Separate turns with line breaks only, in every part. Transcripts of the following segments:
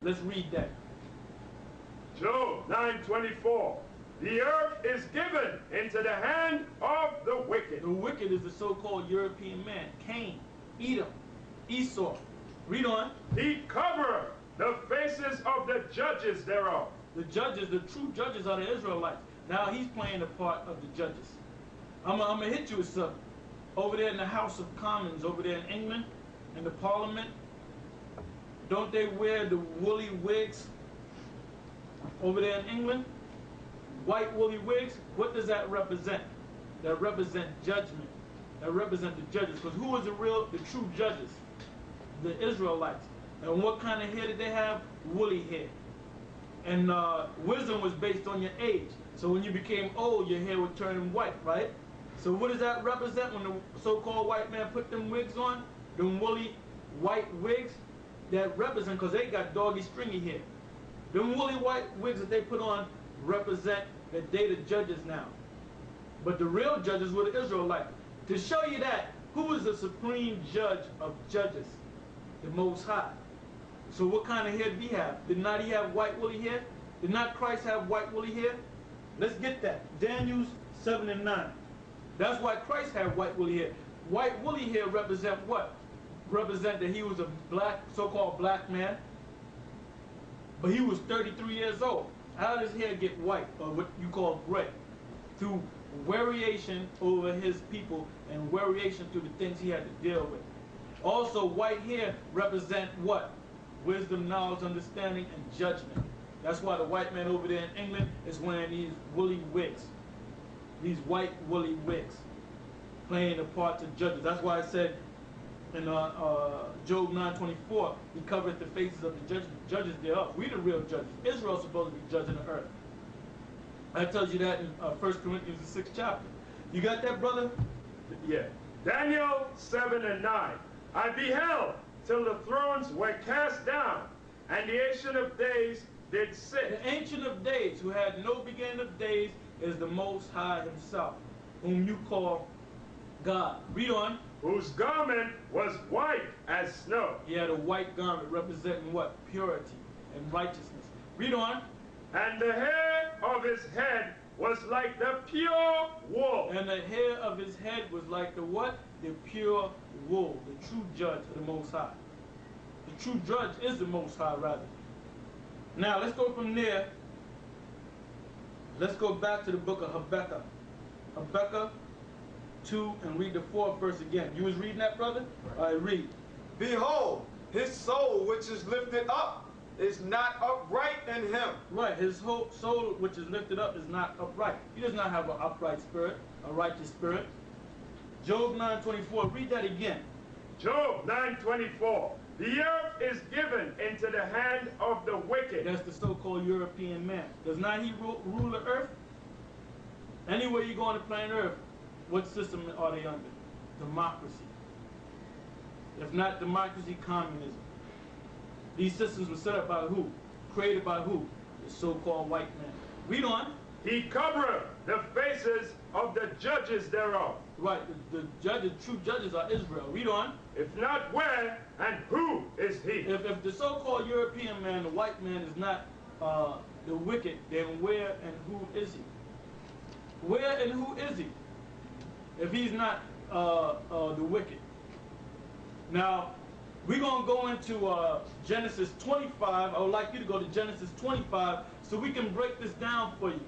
Let's read that.
Job 9:24. The earth is given into the hand of the wicked.
The wicked is the so-called European man, Cain, Edom, Esau. Read on.
He covereth the faces of the judges thereof.
The judges, the true judges are the Israelites. Now he's playing the part of the judges. I'm going to hit you with something. Over there in the House of Commons, over there in England, in the Parliament, don't they wear the woolly wigs over there in England? White woolly wigs. What does that represent? That represent judgment. That represent the judges. Because who is the true judges? The Israelites. And what kind of hair did they have? Woolly hair. And wisdom was based on your age. So when you became old, your hair would turn white, right? So what does that represent when the so-called white man put them wigs on? Them woolly white wigs? That represent, because they got doggy stringy hair. Them woolly white wigs that they put on represent that they the judges now. But the real judges were the Israelites. To show you that, who is the supreme judge of judges? The Most High. So what kind of hair did he have? Did not he have white woolly hair? Did not Christ have white woolly hair? Let's get that. Daniel 7 and 9. That's why Christ had white woolly hair. White woolly hair represent what? Represent that he was a black, so-called black man. But he was 33 years old. How does his hair get white, or what you call gray? Through variation over his people and variation through the things he had to deal with. Also, white hair represent what? Wisdom, knowledge, understanding, and judgment. That's why the white man over there in England is wearing these woolly wigs. These white woolly wigs. Playing the parts of judges. That's why I said in Job 9:24, he covereth the faces of the judges thereof. We the real judges. Israel's supposed to be judging the earth. That tells you that in 1 Corinthians, the 6th chapter. You got that, brother?
Yeah. Daniel 7 and 9. I beheld till the thrones were cast down, and the Ancient of Days did sit.
The Ancient of Days, who had no beginning of days, is the Most High himself, whom you call God. Read on.
Whose garment was white as snow.
He had a white garment representing what? Purity and righteousness. Read on.
And the hair of his head was like the pure wool.
And the hair of his head was like the what? The pure wool. The true judge of the Most High. The true judge is the Most High, rather. Now, let's go from there. Let's go back to the book of Habakkuk. Habakkuk 2 and read the 4th verse again. You was reading that, brother?
Right.
All right, read.
Behold, his soul which is lifted up is not upright in him.
Right, his whole soul which is lifted up is not upright. He does not have an upright spirit, a righteous spirit. Job 9:24, read that again.
Job 9:24. The earth is given into the hand of the wicked.
That's the so-called European man. Does not he rule the earth? Anywhere you go on the planet Earth, what system are they under? Democracy. If not democracy, communism. These systems were set up by who? Created by who? The so-called white man. Read on.
He covereth the faces of the judges thereof.
Right, the judges, true judges are Israel. Read on.
If not, where and who is he?
If the so-called European man, the white man, is not the wicked, then where and who is he? Where and who is he? If he's not the wicked. Now, we're going to go into Genesis 25. I would like you to go to Genesis 25 so we can break this down for you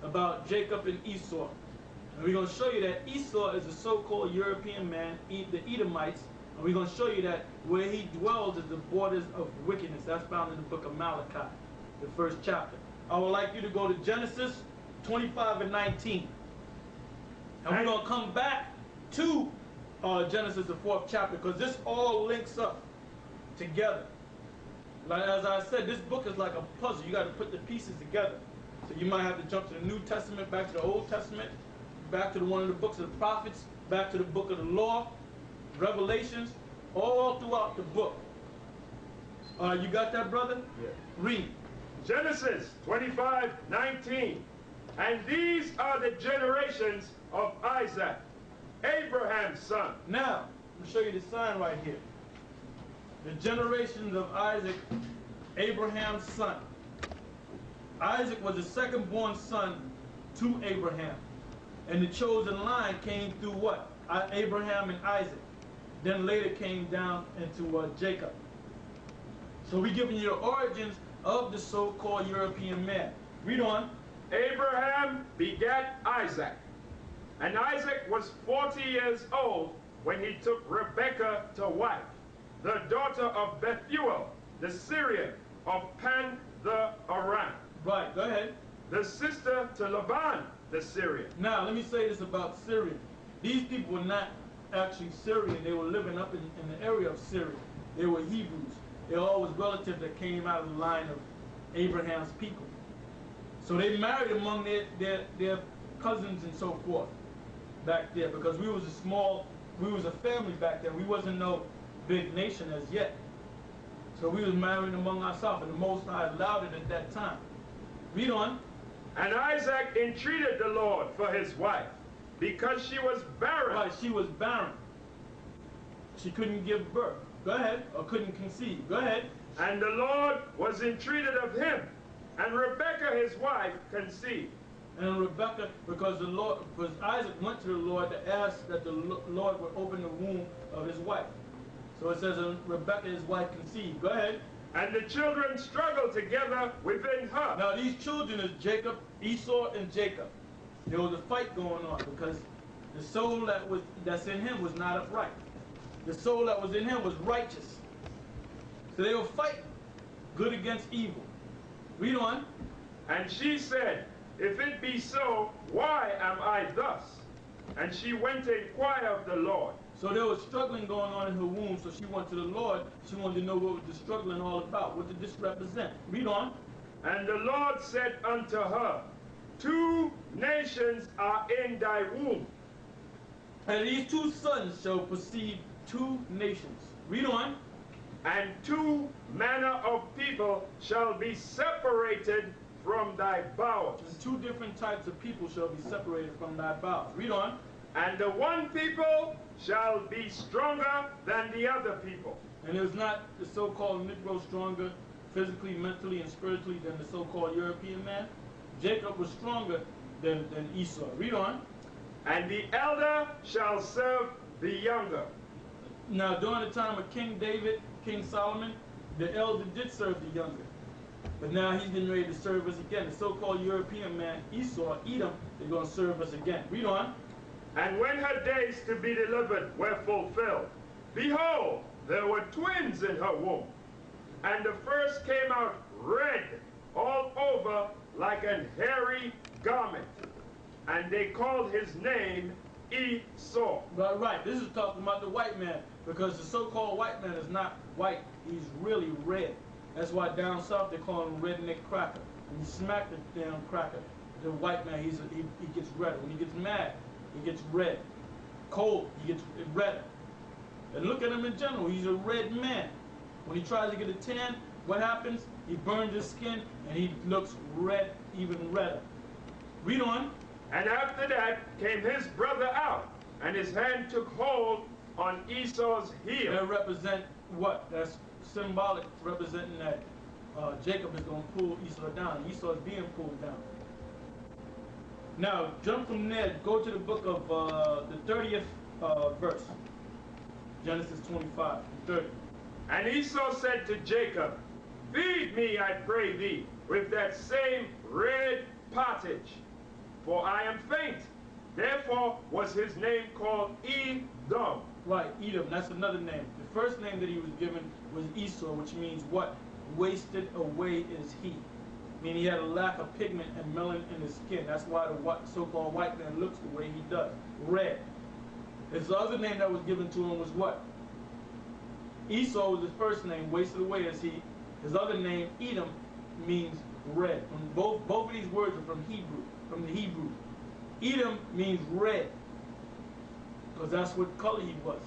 about Jacob and Esau. And we're going to show you that Esau is a so-called European man, the Edomites. And we're going to show you that where he dwells is the borders of wickedness. That's found in the book of Malachi, the 1st chapter. I would like you to go to Genesis 25 and 19. And we're going to come back to Genesis, the 4th chapter, because this all links up together. Like, as I said, this book is like a puzzle. You got to put the pieces together. So you might have to jump to the New Testament, back to the Old Testament, back to one of the books of the prophets, back to the book of the law, Revelations, all throughout the book. You got that, brother?
Yeah.
Read.
Genesis 25:19. And these are the generations of Isaac, Abraham's son.
Now, let me show you the sign right here. The generations of Isaac Abraham's son. Isaac was the second-born son to Abraham. And the chosen line came through what? Abraham and Isaac. Then later came down into Jacob. So we're giving you the origins of the so-called European man. Read on.
Abraham begat Isaac. And Isaac was 40 years old when he took Rebekah to wife, the daughter of Bethuel, the Syrian of Pan the Aram.
Right, go ahead.
The sister to Laban, the Syrian.
Now, let me say this about Syria. These people were not actually Syrian. They were living up in the area of Syria. They were Hebrews. They were always relatives that came out of the line of Abraham's people. So they married among their cousins and so forth back there, because we was a family back then. We wasn't no big nation as yet. So we was marrying among ourselves, and the Most High allowed it at that time. Read on.
And Isaac entreated the Lord for his wife, because she was barren.
Right, she was barren. She couldn't give birth. Go ahead. Or couldn't conceive. Go ahead.
And the Lord was entreated of him, and Rebekah his wife conceived.
And Rebekah, because Isaac went to the Lord to ask that the Lord would open the womb of his wife. So it says, and Rebekah his wife conceived. Go ahead.
And the children struggled together within her.
Now these children is Jacob, Esau, and Jacob. There was a fight going on because the soul that's in him was not upright. The soul that was in him was righteous. So they were fighting, good against evil. Read on.
And she said, if it be so, why am I thus? And she went to inquire of the Lord.
So there was struggling going on in her womb, so she went to the Lord. She wanted to know what was the struggling all about. What did this represent? Read on.
And the Lord said unto her, 2 nations are in thy womb.
And these 2 sons shall proceed 2 nations. Read on.
And 2 manner of people shall be separated from thy bowels.
And 2 different types of people shall be separated from thy bowels. Read on.
And the one people shall be stronger than the other people.
And it was not the so-called Negro stronger physically, mentally, and spiritually than the so-called European man. Jacob was stronger than Esau. Read on.
And the elder shall serve the younger.
Now, during the time of King David, King Solomon, the elder did serve the younger. But now he's getting ready to serve us again. The so-called European man, Esau, Edom, they're going to serve us again. Read on.
And when her days to be delivered were fulfilled, behold, there were twins in her womb. And the first came out red all over like an hairy garment. And they called his name Esau.
Right. This is talking about the white man, because the so-called white man is not white. He's really red. That's why down south they call him redneck cracker. When you smack the damn cracker, the white man, he gets redder. When he gets mad, he gets red. Cold, he gets redder. And look at him in general. He's a red man. When he tries to get a tan, what happens? He burns his skin and he looks red, even redder. Read on.
And after that came his brother out, and his hand took hold on Esau's heel.
That represent what? That's symbolic, representing that Jacob is going to pull Esau down. Esau is being pulled down. Now, jump from there, go to the book of the 30th verse. Genesis 25, 30.
And Esau said to Jacob, feed me, I pray thee, with that same red pottage, for I am faint. Therefore was his name called Edom.
Right, Edom, that's another name. The first name that he was given was Esau, which means what? Wasted away is he. Meaning he had a lack of pigment and melanin in his skin. That's why the so-called white man looks the way he does, red. His other name that was given to him was what? Esau was his first name, wasted away as he. His other name, Edom, means red. Both of these words are from the Hebrew. Edom means red, because that's what color he was.